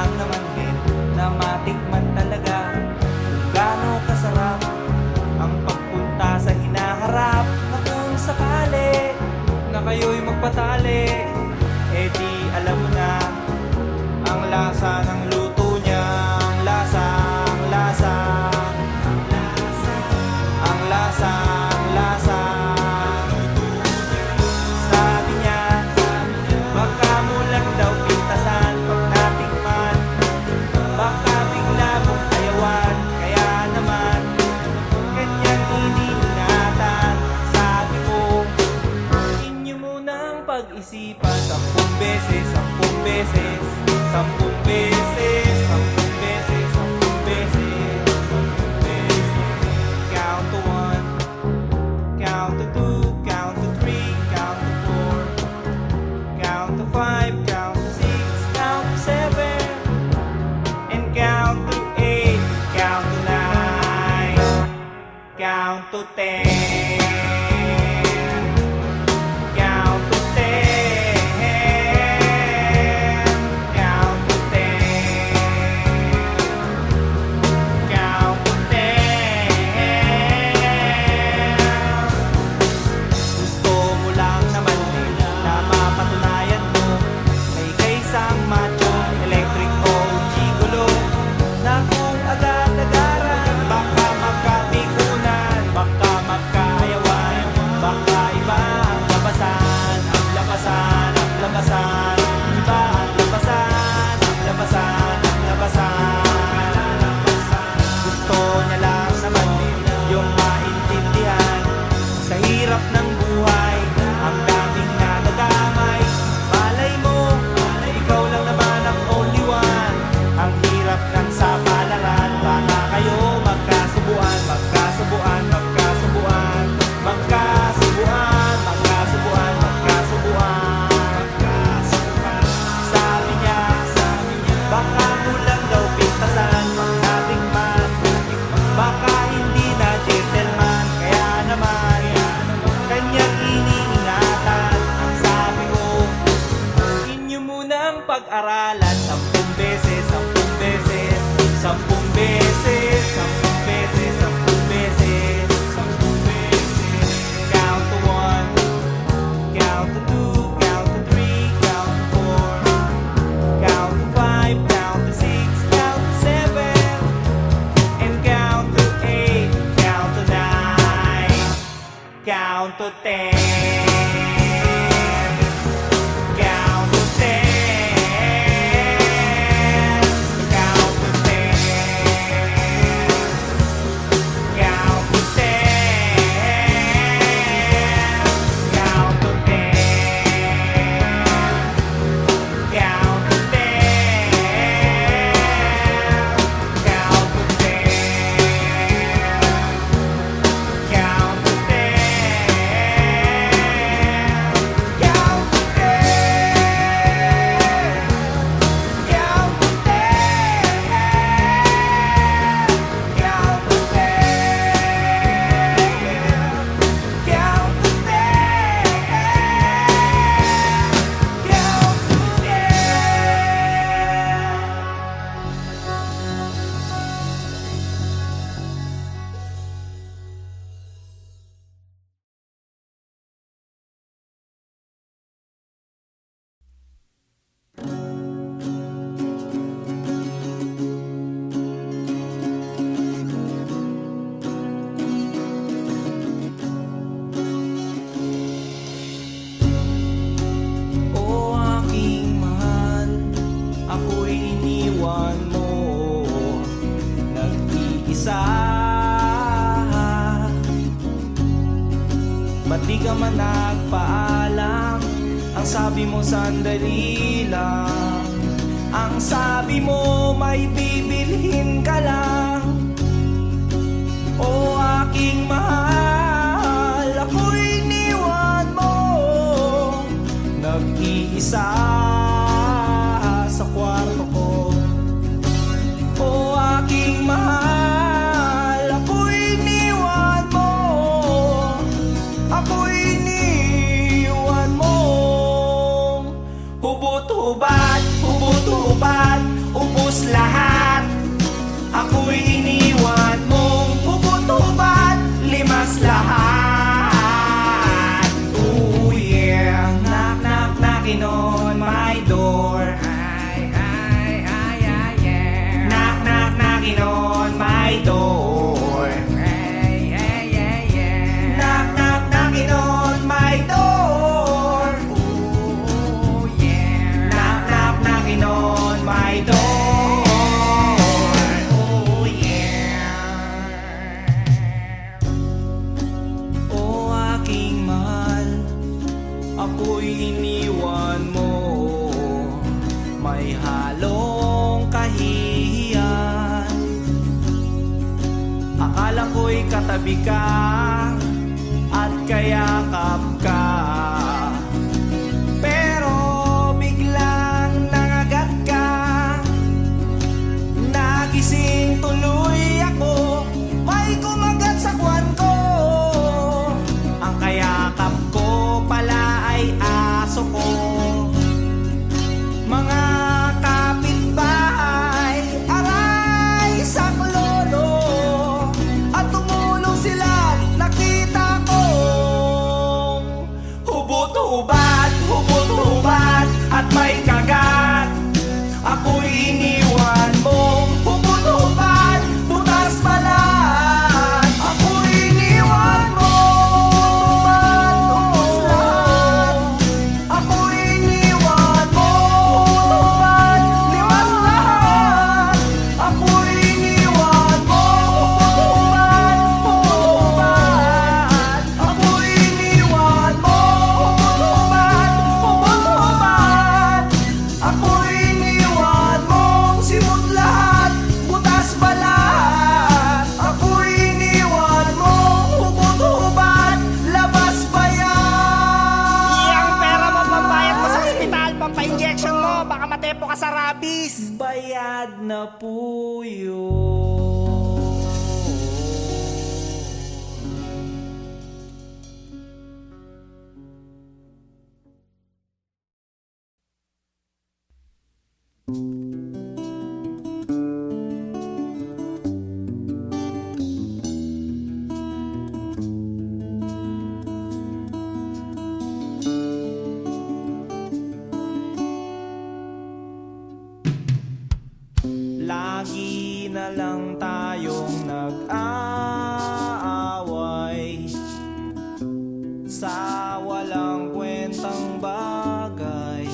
lang naman din na matikman talaga kung gaano kasarap ang pagpunta sa hinaharap. Na kung sakali na kayo'y magpatali, eh di alam mo na ang lasa ng luto niya. Ang lasa, ang lasa, ang lasa, ang lasa, ang lasa. Sabi niya, baka mo lang daw pintasan pag natikman, baka bigla mong ayawan. Kaya naman kanyang iniingatan. Sabi ko, inyo munang pag-isipan 10 beses, 10 beses, 10 beses, 10 beses, 10 beses, 10 beses. Count to 1, count to 2, count to 3, count to 4, count to 5, count to 6, count to 7, and count to 8, count to 9, count to 10. Count to 10, count to 10, count to 10. Gusto mo lang naman din na mapatunayan mo may kaisang macho, electric o gigolo, na kung agad-agaran baka magkatikunan, baka magkaayawan, baka iba ang labasan, ang labasan, ang labasan, iba ang labasan, ang labasan, ang labasan. Gusto niya lang naman din yung maintindihan sa hirap ng buhay, ang daming nadadamay. Malay mo, ikaw lang naman ang only one. Ang hirap ng sapalaran, baka kayo magkasubuan, magkasubuan, magkasubuan, magkasubuan, magkasubuan, magkasubuan, magkasubuan. Sabi niya, baka kulang daw pintasan pag natikman, baka hindi na gentleman. Kaya naman kanyang iniingatan. Ang sabi ko, inyo munang pag-aralan 10 beses, 10 beses, 10 beses, 10 beses, 10 beses, 10 beses. Count to 1, count to 2, count to 3, count to 4, count to 5, count to 6, count to 7, and count to 8, count to 9, count to 10. Count to 10, count to 10, count to 10, count to 10, count to 10, count to 10, count to 10. O aking mahal, ako'y iniwan mo, nag-iisa. Ba't di ka man nagpaalam? Ang sabi mo sandali lang, ang sabi mo may bibilhin ka lang. O aking mahal, ako'y iniwan mo, nag-iisa sa kwarto ko. O aking mahal, ako'y iniwan mo, ako'y iniwan mo. Hubot-hubad, hubot-hubad, katabi ka at kayakap ka. Pero biglang nangagat ka, nagising tuloy ako, may kumagat sa kwan ko. Ang kayakap ko pala ay aso ko. Mga kapitbahay, aray saklolo, at tumulong sila, nakita ko. Hubot-hubad, at may kagat. Ako'y iniwan mo. Hubot-hubad, butas balat. Ako'y iniwan mo. Hubot-hubad, lahat. Ako'y iniwan mo. Hubot-hubad, liwas lahat. Ako'y iniwan mo. Hubot-hubad, ako'y iniwan mo. Hubot-hubad, ako'y iniwan mo. Simot lahat, butas balat. Ako'y iniwan mo. Hubot-hubad, labas pa yan. Yang pera mo pambayad mo sa ospital, pampa-injection mo, baka matepo ka sa rabies. Bayad na po yun. Lagi na lang tayong nag-aaway sa walang kwentang bagay.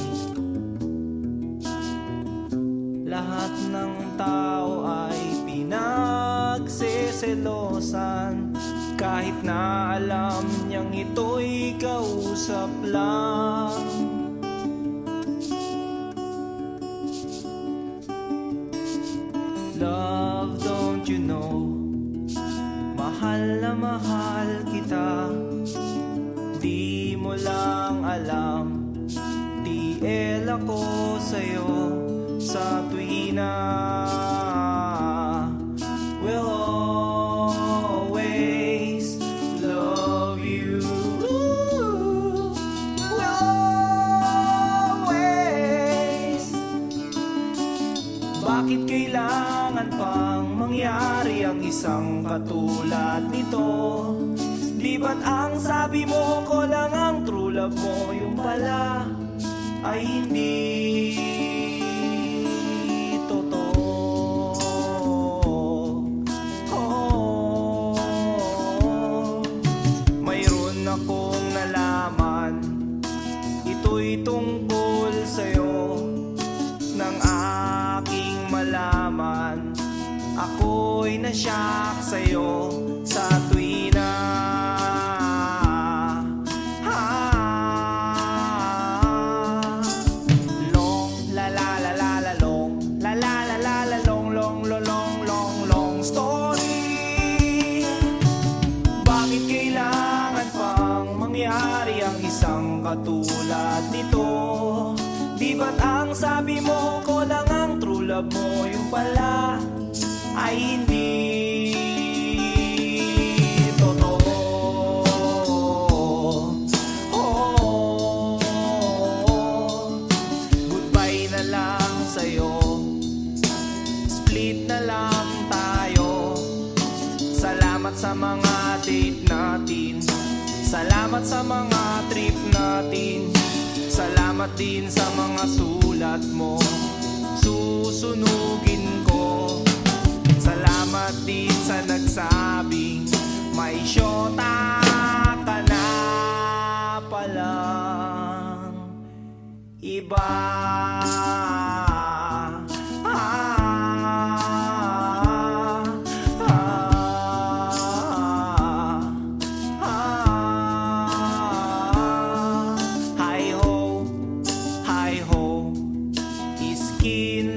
Lahat ng tao ay pinagseselosan, kahit na alam niyang ito'y kausap lang. Love, don't you know, mahal na mahal kita. Di mo lang alam, TL ako sa'yo sa tuwina. We'll always love you. We'll always. Bakit kailangan pang mangyari ang isang katulad nito? Di ba't ang sabi mo ko lang ang true love mo, yung pala ay hindi totoo. Oh, mayroon akong nalaman, ito'y tungkol sa'yo. Nang aking malaman, ako'y nasyak sa'yo sa tuwina. Long la la la la la long, la la la la la long, long long long long long story. Bakit kailangan pang mangyari ang isang katulad nito? Di ba't ang sabi mo ko lang ang true love mo, yung pala ay hindi totoo. Oh, goodbye na lang sa'yo, split na lang tayo. Salamat sa mga date natin, salamat sa mga trip natin, salamat din sa mga sulat mo, susunugin ko. Salamat din sa nagsabing may syota ka na palang iba.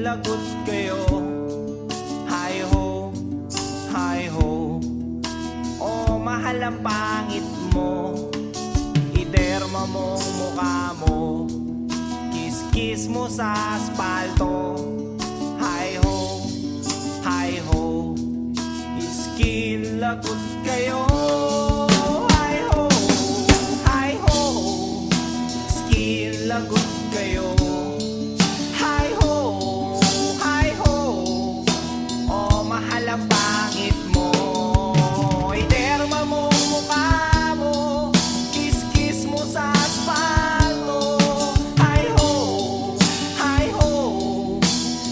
Lagot kayo, hi ho, ang pangit mo, iderma mong mukha mo, kiss-kiss mo sa aspalto. Hi ho, hi ho, iskin lagot kayo. Hi ho, hi ho, iskin lagot kayo. Hi ho, hi ho, oh mahal ang pangit mo, iderma mo mukha mo, kiss-kiss mo sa asfalto. Hi ho, hi ho,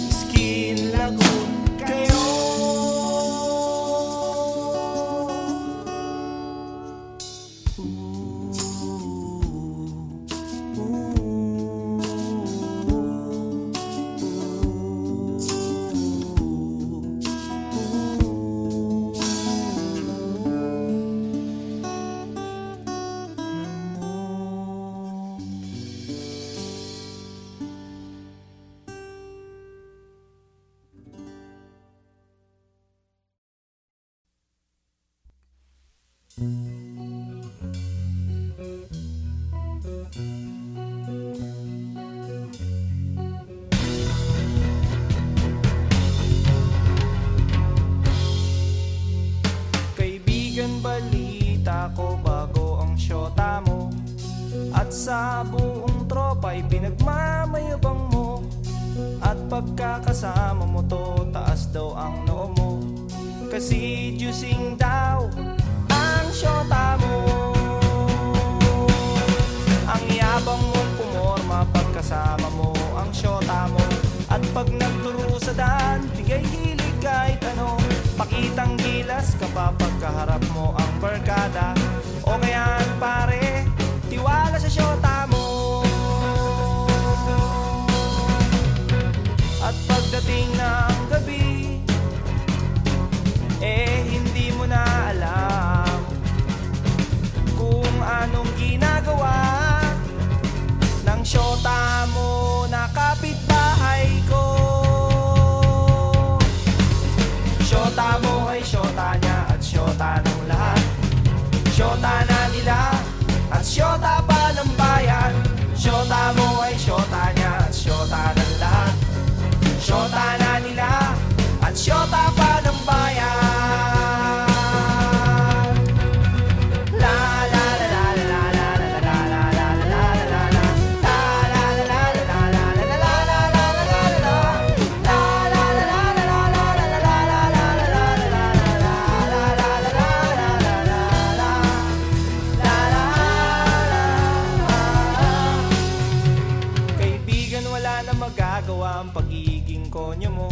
skin lagot kayo. Kaibigan, balita ko bago ang syota mo, at sa buong tropa'y pinagmamayabang mo, at pagkakasama mo to, taas daw ang noo mo, kasi juicing daw ang syota mo. Ang yabang mong pumorma pagkasama mo ang syota mo, at pag nagturo sa daan, bigay hilig kahit ano, pakitang gilas kapag pagkaharap mo ang barkada. O ngayon pare, tiwala sa syota mo. At pagdating ng gabi, hindi mo na alam kung anong ginagawa ng syota mo na kapitbahay ko. Syota mo ay syota niya at syota ng lahat, syota na nila at syota pa ng bayan. Syota mo ay syota niya at syota ng lahat, syota na nila at syota pa ng bayan. Wala na magagawa ang pagiging konyo mo,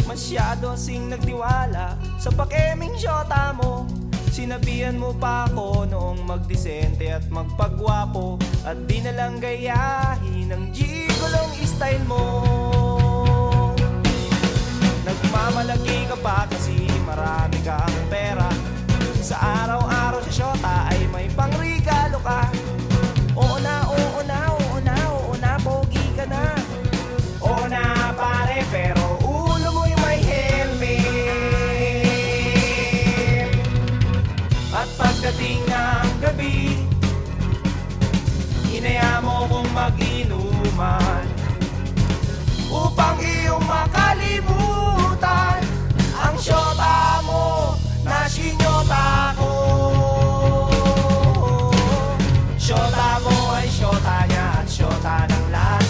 masyado asing nagtiwala sa pakeming syota mo. Sinabihan mo pa ako noong magdisente at magpagwapo, at di na lang gayahin ang gigolong style mo. Nagmamalaki ka pa kasi marami kang pera, sa araw-araw sa syota ay may pangregalo ka. Oo na, oo na, oo na, oo na, pogi ka na. Oo na pare, pero ulo mo'y may helmet. At pagdating ng gabi, inaya mo kong mag-inuman upang iyong makalimutan ang syota mo na sinyota ko. Syota mo ay syota niya at syota ng lahat,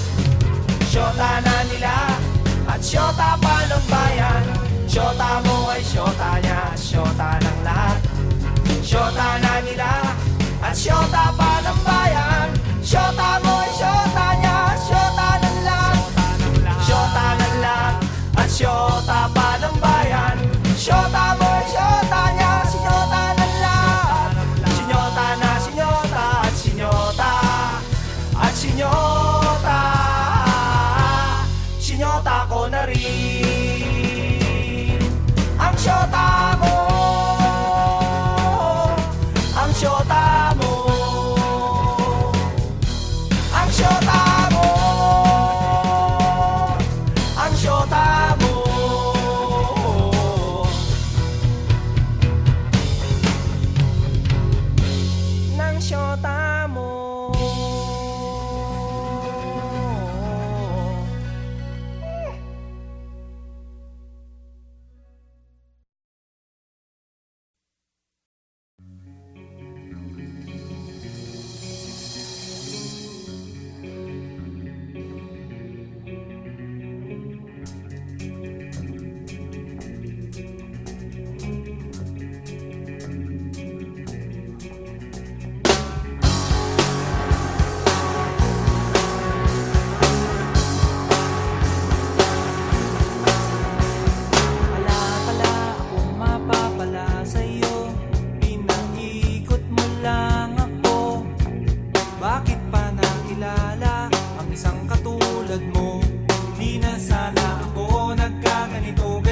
syota na nila at syota pa ng bayan. Syota mo ay syota niya at syota ng lahat, syota na nila at syota pa ng bayan. Syota mo ay syota niya at syota ng lahat, syota ng lahat at syota pa ng bayan. Syota mo ay syota niya at syota ng lahat, sinyota na sinyota at sinyota at sinyota. Sinyota ko na rin ang syota mo, ang syota mo, ang syota mo, ang syota mo,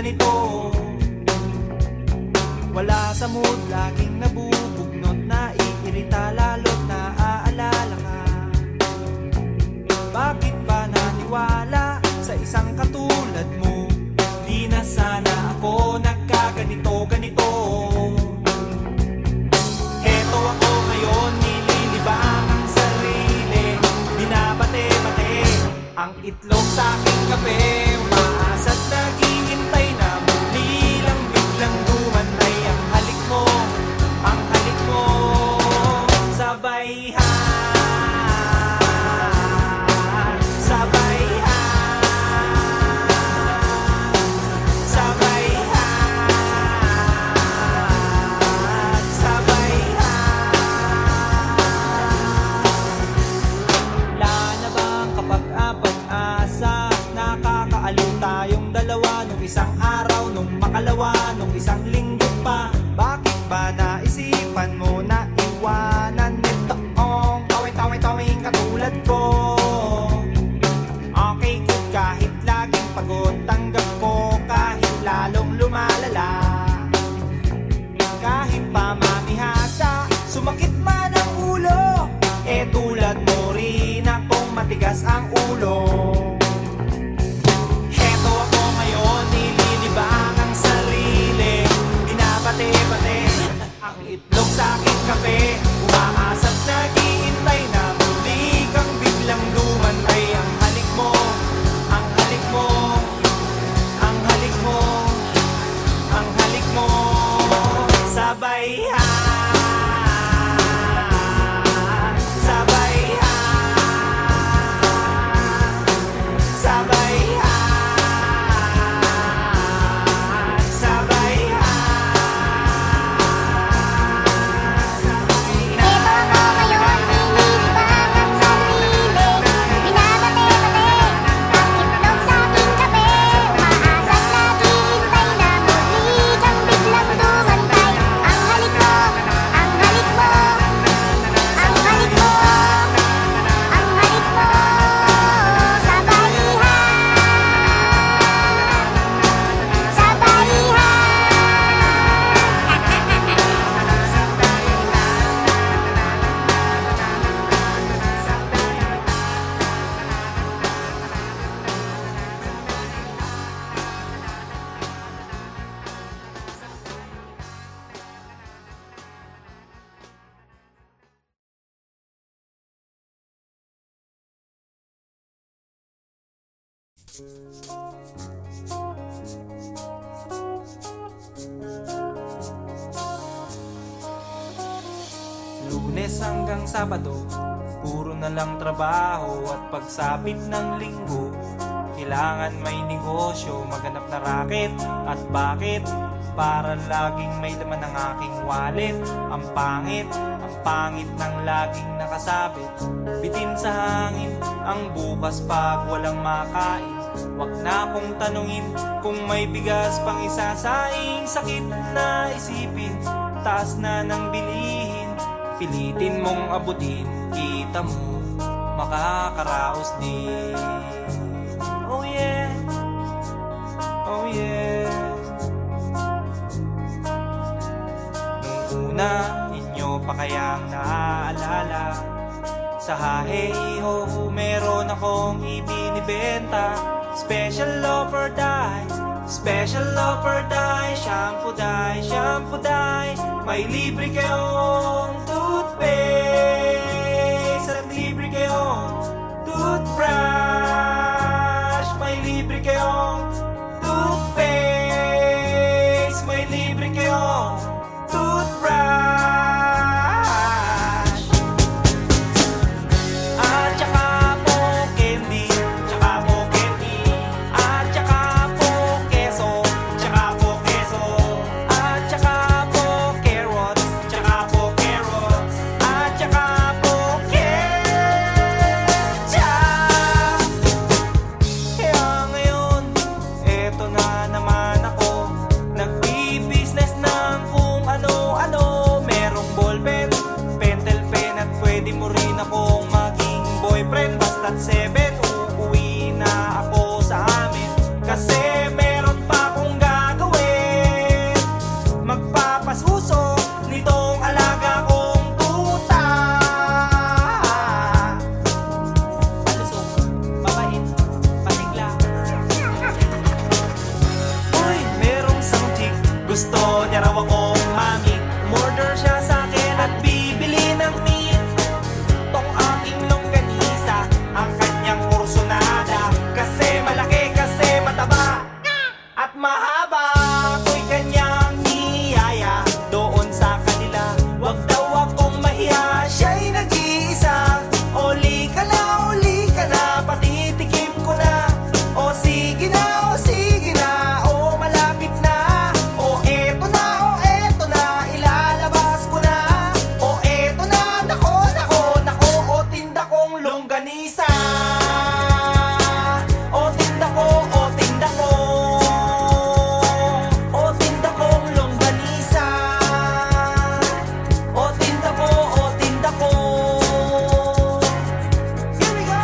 ganito. Wala sa mood, laging nabubugnot, naiirita, lalo't naaalala ka. Bakit ba naniwala sa isang katulad mo? Di na sana ako nagkaganito-ganito. Heto ako ngayon, nililibang ang sarili, binabate-bate ang itlog sa aking kape. Umaasa't naghihintay na muli lang biglang dumantay ang halik mo, ang halik mo. Sabay ha, sabay ha, sabay ha, sabay ha. Wala na bang kapag-apag-asa? Nakakaaliw tayong dalawa nung isang araw, nung makalawa, nung isang linggo pa. Bakit ba naisipan mo na iwanan nitoong tawing katulad ko? Okay good kahit laging pagod, tanggap ko kahit lalong lumalala. Kahit pa mamihasa, sumakit man ang ulo, eh tulad mo rin akong matigas ang ulo. Heto ako ngayon, nililibang ang sarili, binabate-bate ang itlog sa aking kape. Umaasa't naghihintay na muli kang biglang dumantay ang halik mo, ang halik mo, ang halik mo, ang halik mo. Sabay ha, sabay ha, sabay ha, sabay ha. Heto ako ngayon, nililibang ang sarili, binabate-bate ang itlog sa aking kape. Umaasa't naghihintay na muli kang biglang dumantay ang halik mo, ang halik mo, ang halik mo, ang halik mo. Sabay ha, sabay ha. Lunes hanggang Sabado, puro na lang trabaho. At pagsapit ng Linggo, kailangan may negosyo, maghanap na raket. At bakit? Para laging may laman ang aking wallet. Ang pangit ng laging nakasabit. Bitin sa hangin ang bukas pag walang makain. Wag na akong tanungin kung may bigas pang isasaing. Sakit na isipin, taas na ng bilihin. Pilitin mong abutin, kita mo, makakaraos din. Oh yeah, oh yeah. Nung una, inyo pa kayang naaalala, sa haheho meron akong ibinibenta. Special offer die, special offer die. Shampoo die, shampoo die. May libre kayong toothpaste at libre kayong toothbrush. May libre kayong toothpaste, may libre kayong toothbrush. At saka po candy, tsaka po candy. At saka po keso, tsaka po keso. At saka po carrots, tsaka po carrots. At saka po ketchup. Kaya ngayon, Gusto niya raw akong mamit. Umorder siya sa akin at bibili ng meat. Tong aking longganisa, ang kanyang kursonada. Kasi malaki, kasi mataba at mahaba. Ako'y kanyang niyaya doon sa kanila. Wag daw akong mahiya, siya'y nag-iisa. Uli ka na, patitikim ko na. O sige na, o malapit na. O eto na, ilalabas ko na. O eto na, nako, o tinda kong longganisa. O tinda ko, o tinda ko. O tinda kong longganisa. O tinda ko, o tinda ko. Here we go!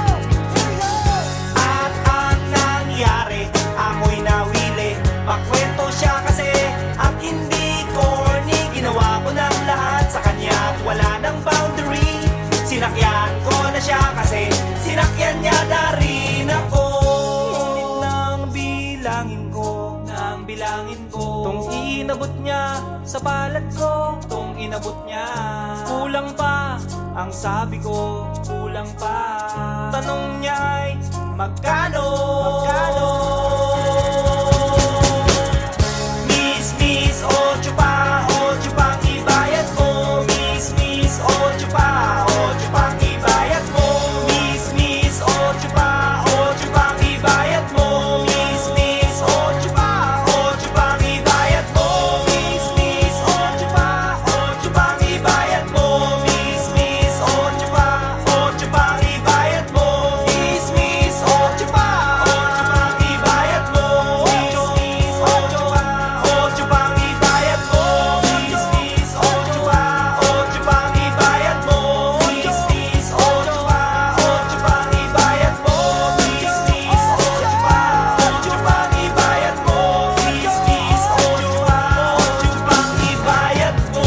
At ang nangyari, ako'y nawili. Pakwento siya kasi at hindi corny. Ginawa ko ng lahat sa kanya at wala ng boundary. Sinakyan ko na siya kasi sinakyan niya na rin ako. Nang bilangin ko tong inabot niya sa palad ko. Tong inabot niya, kulang pa. Ang sabi ko, kulang pa. Tanong niya ay, magkano? Miss, ocho pa ang ibayad mo. Miss, ocho pa ang ibayad mo. Miss, ocho pa ang ibayad mo. Miss, ocho pa ang ibayad mo. Miss, ocho pa ang ibayad mo. Miss, ocho pa ang ibayad mo. Miss, ocho pa ang ibayad mo. Miss, ocho pa ang ibayad mo. Miss, ocho pa ang ibayad mo. Miss, ocho pa ang ibayad mo. Miss, ocho pa ang ibayad mo. Miss, ocho pa ang ibayad mo.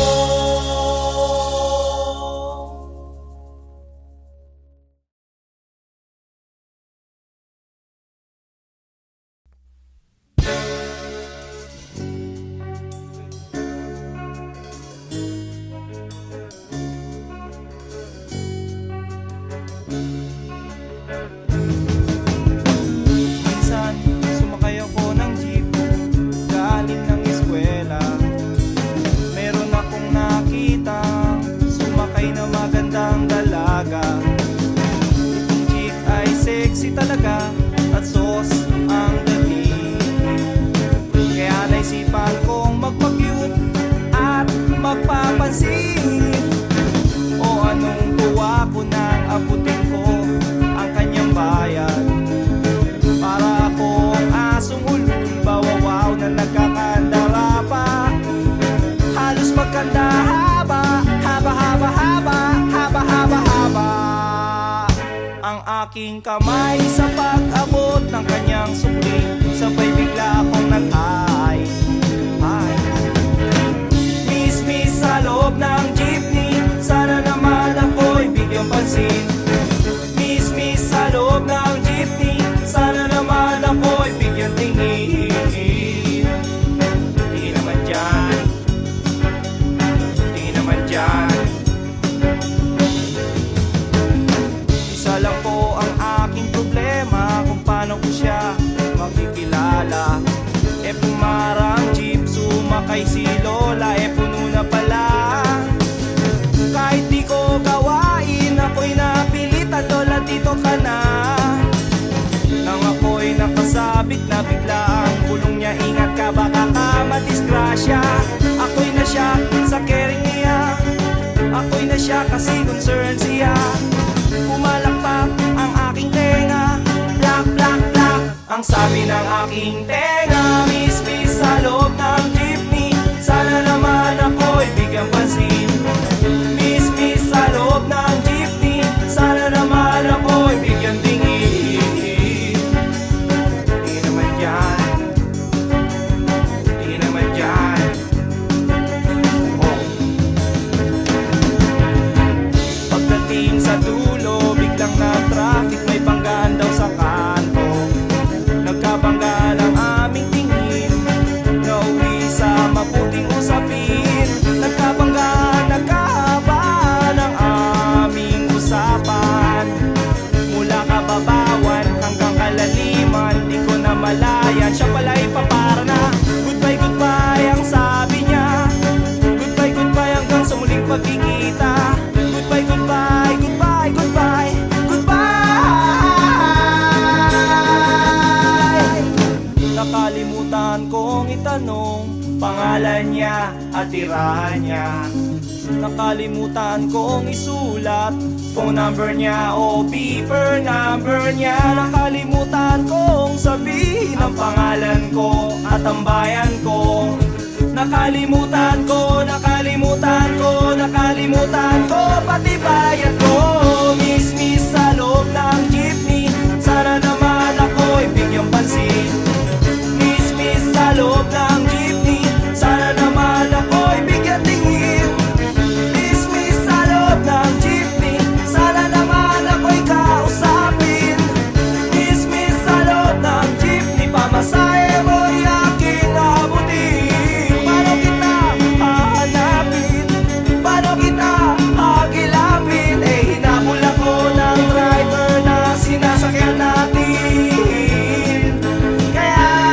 Minsan, sumakay ako ng jeep galing ng eskwela. Meron akong nakita sumakay na magandang dalaga. Itong jeep ay sexy talaga at sos ang dating. Kaya naisipan kong magpa-cute at magpapansin. O anong tuwa ko nang abutin ko ang kanyang bayad. Para akong asong ulul, bawawaw na nagkakandara pa. Halos magkanda haba ang aking kamay sa pag-abot ng kanyang sukli. Sabay bigla akong nag-ay. Miss sa loob ng jeepney, sana naman ako'y bigyang pansin. Miss sa loob ng jeepney, sana naman ako'y bigyang tingin. Di naman dyan. Isa lang po ang aking problema, kung paano ko siya makikilala. Pumarang jeep, sumakay si Lola, puno na pala. Kahit di ko gawain, ako'y napilitan, Lola dito ka na. Nang ako'y nakasabit na bigla ang bulong niya, ingat ka baka ka madisgrasya. Ako'y na siya sa caring niya, ako'y na siya kasi concerned siya. Pumalakpak ang aking tenga, plak plak plak ang sabi ng aking tenga. Miss sa loob ng jeepney, sana naman ako'y bigyang pansin. Miss sa loob ng jeepney, sana naman ako'y bigyang tingin. Di naman dyan. Oh. Pagdating sa dulo, biglang na traffic, may banggaan daw sa kanto. Nagkabangga lang aming tingin. Nakalimutan kong itanong pangalan niya at tirahan niya. Nakalimutan kong isulat phone number niya o beeper number niya. Nakalimutan kong sabihin ang pangalan ko at ang bayan ko. Nakalimutan ko, nakalimutan ko, nakalimutan ko pati bayan ko. Miss sa loob ng jeepney, sana naman ako'y bigyang pansin. Miss sa loob ng jeepney, sana naman ako'y bigyan tingin. Miss sa loob ng jeepney, sana naman ako'y kausapin. Miss sa loob ng jeepney, pamasahe mo'y aking abutin. Paano kita hahanapin? Paano kita hagilapin? Eh hinabol ako ng driver na sinasakyan natin. Kaya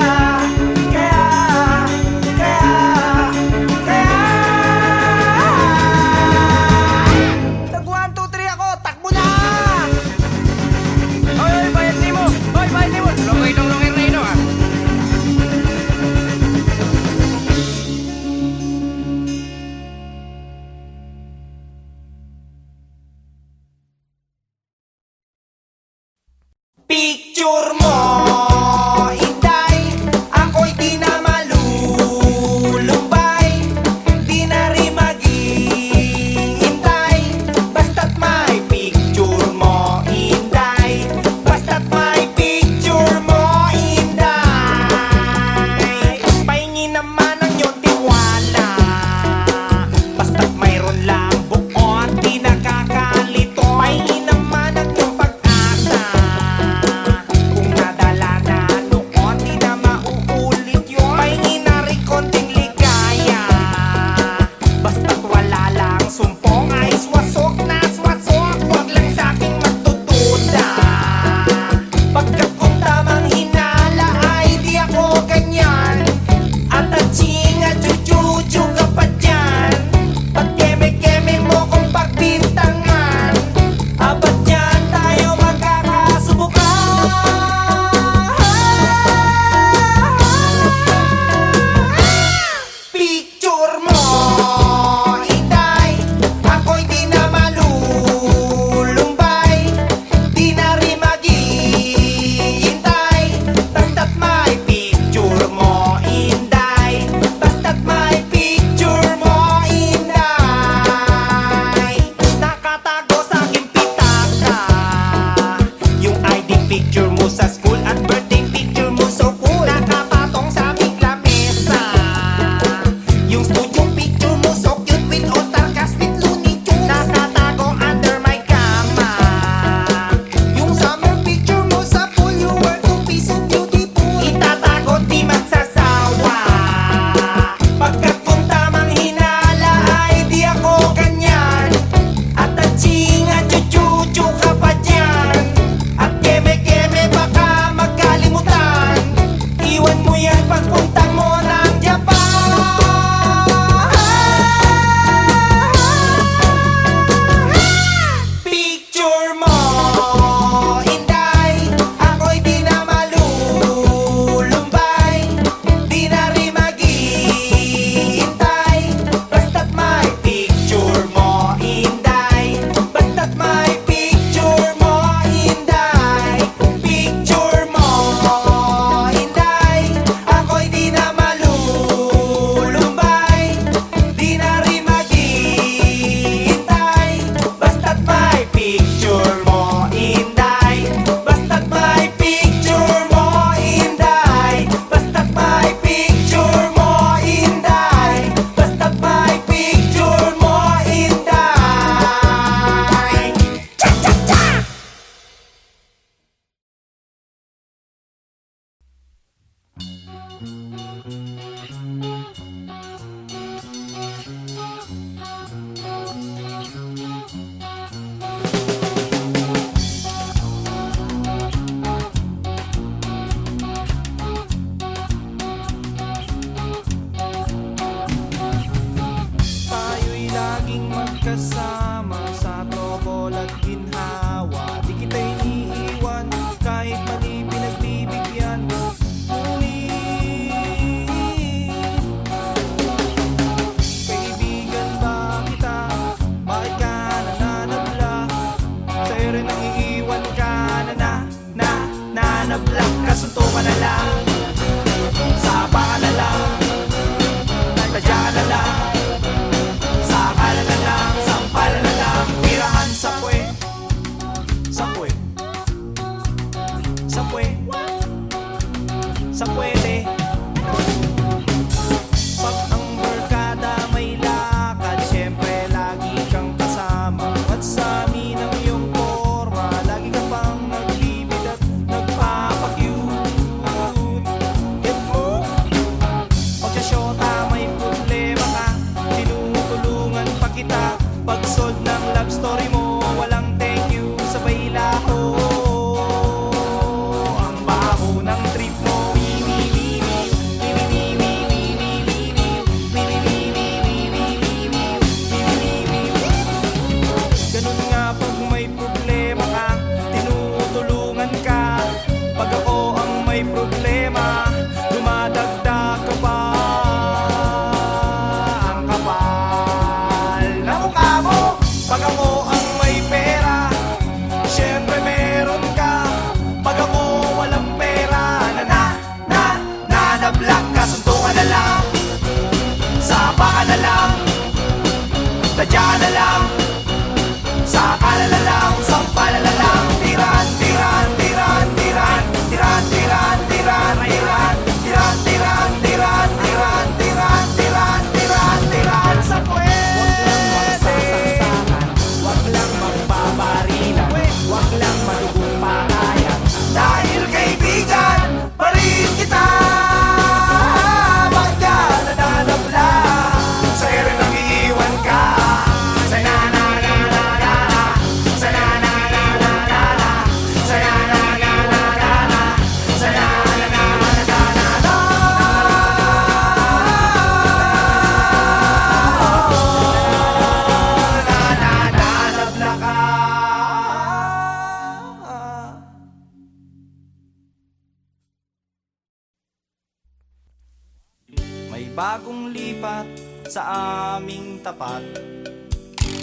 bagong lipat sa aming tapat.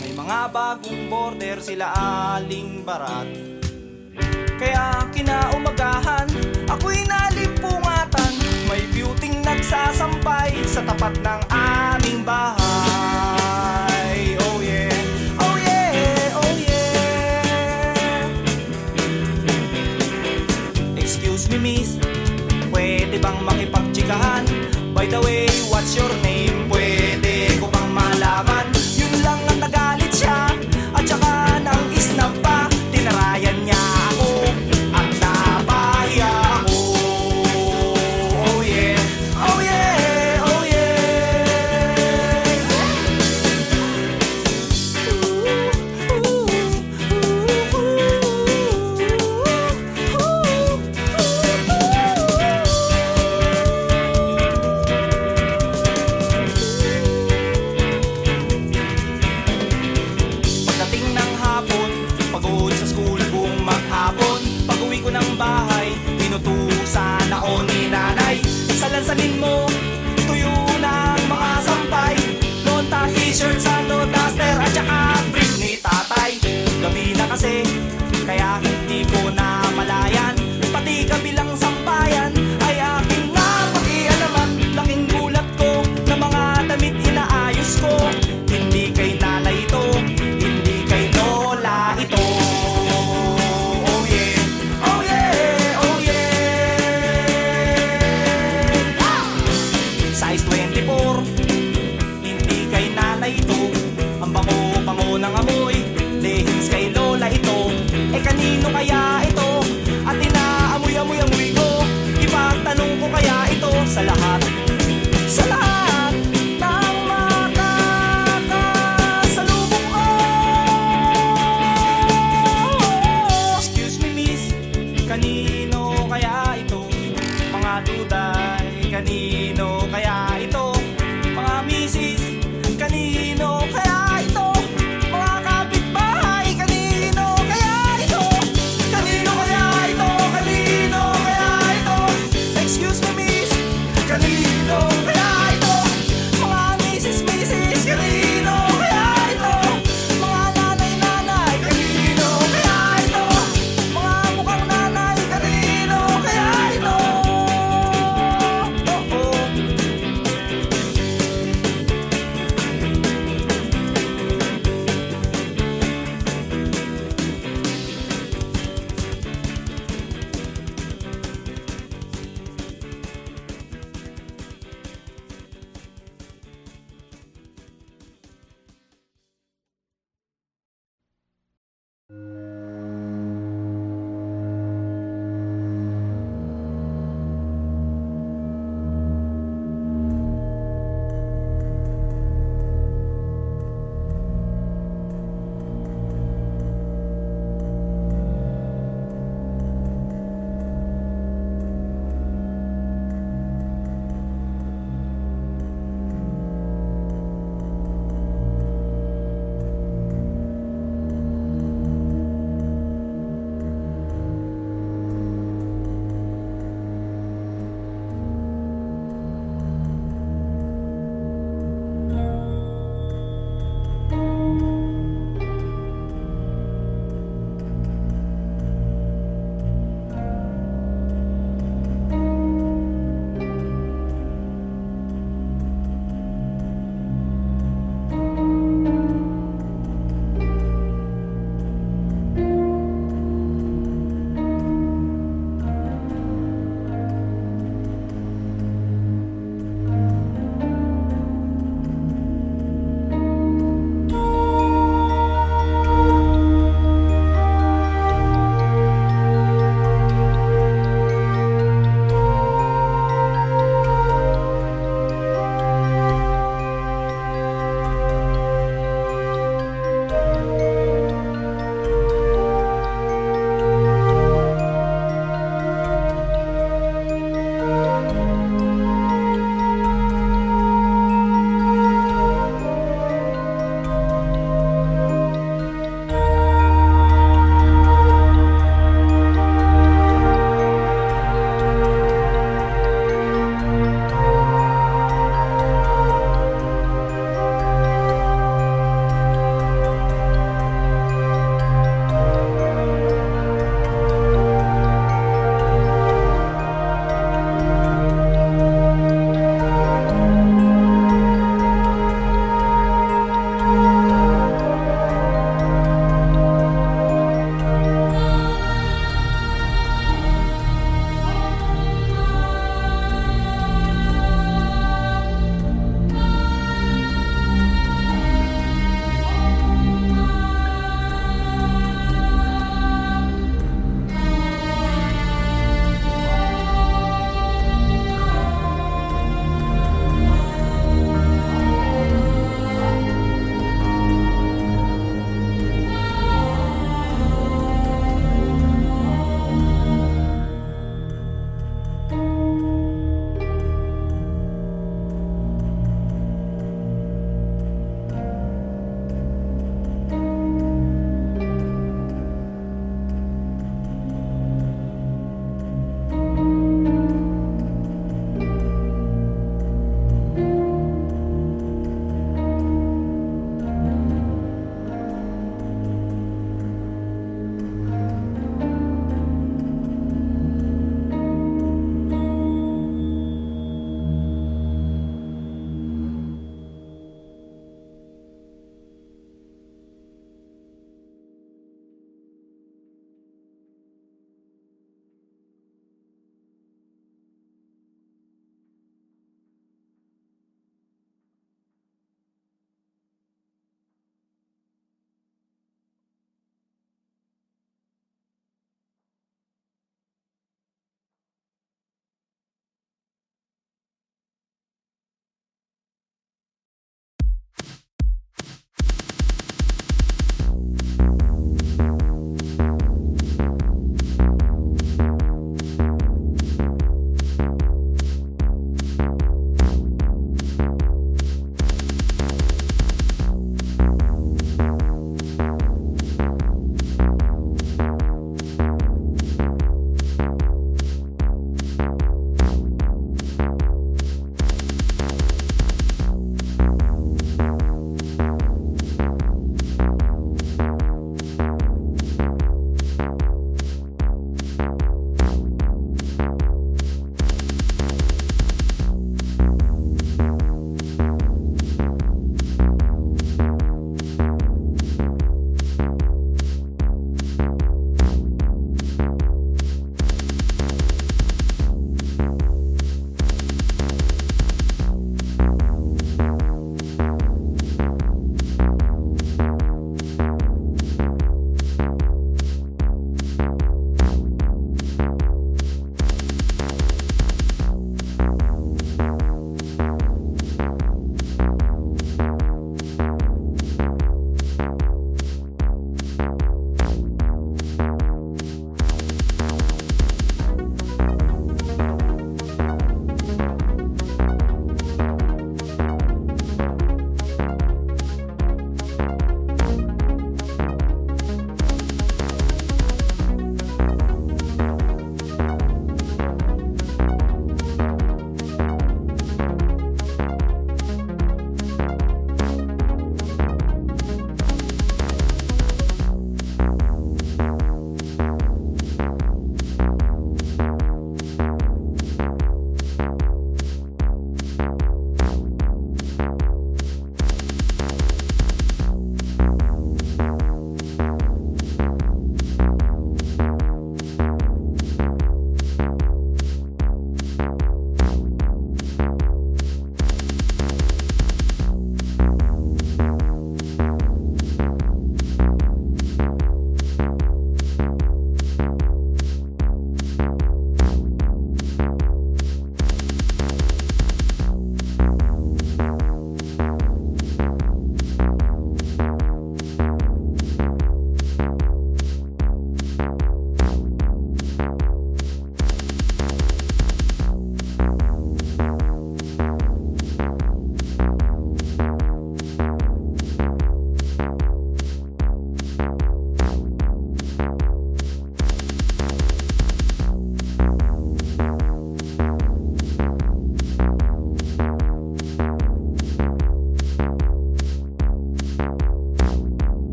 May mga bagong border sila aling barat. Kaya kinaumagahan, ako'y nalimpungatan. May beautyng nagsasampay sa tapat ng aming bahay. Oh yeah, oh yeah, oh yeah. Excuse me miss, pwede bang makipagtsikahan? By the way, what's your name? Pwede ko bang malaman? Yun lang ang nagalit siya, at saka nang isnab pa. Tinarayan niya ako at napahiya ako. Oh yeah, oh yeah, oh Pagdating ng hapon, pagod sa school buong maghapon. Pag-uwi ko ng bahay, pinutusan ako ni nanay. Salansanin mo, tuyo ng mga sampay. Nota, t-shirt, sando, duster, at saka brief ni tatay. Gabi na kasi, kaya hindi ko na malayan. Pati kabilang sampayan ay aking napakialaman. Laking gulat ko na mga damit inaayos ko. Hindi kay nanay ito, hindi kay lola ito. Oh yeah, oh yeah, oh yeah. Size 24, hindi kay nanay ito. Ang bango-bango ng amoy, leggings kay lola ito. Eh kanino kaya ito? At inaamoy-amoy-amoy ko. Ipagtanong ko kaya ito sa lahat ng makakasalubong ko. Excuse me miss, kanino kaya ito? Mga duday, kanino kaya ito?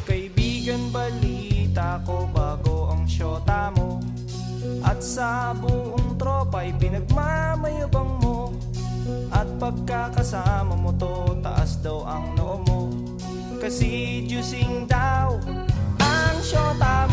Kaibigan, balita ko bago ang syota mo, at sa buong tropa'y pinagmamayabang mo. At pagkakasama mo to, taas daw ang noo mo, kasi juicing daw ang syota mo.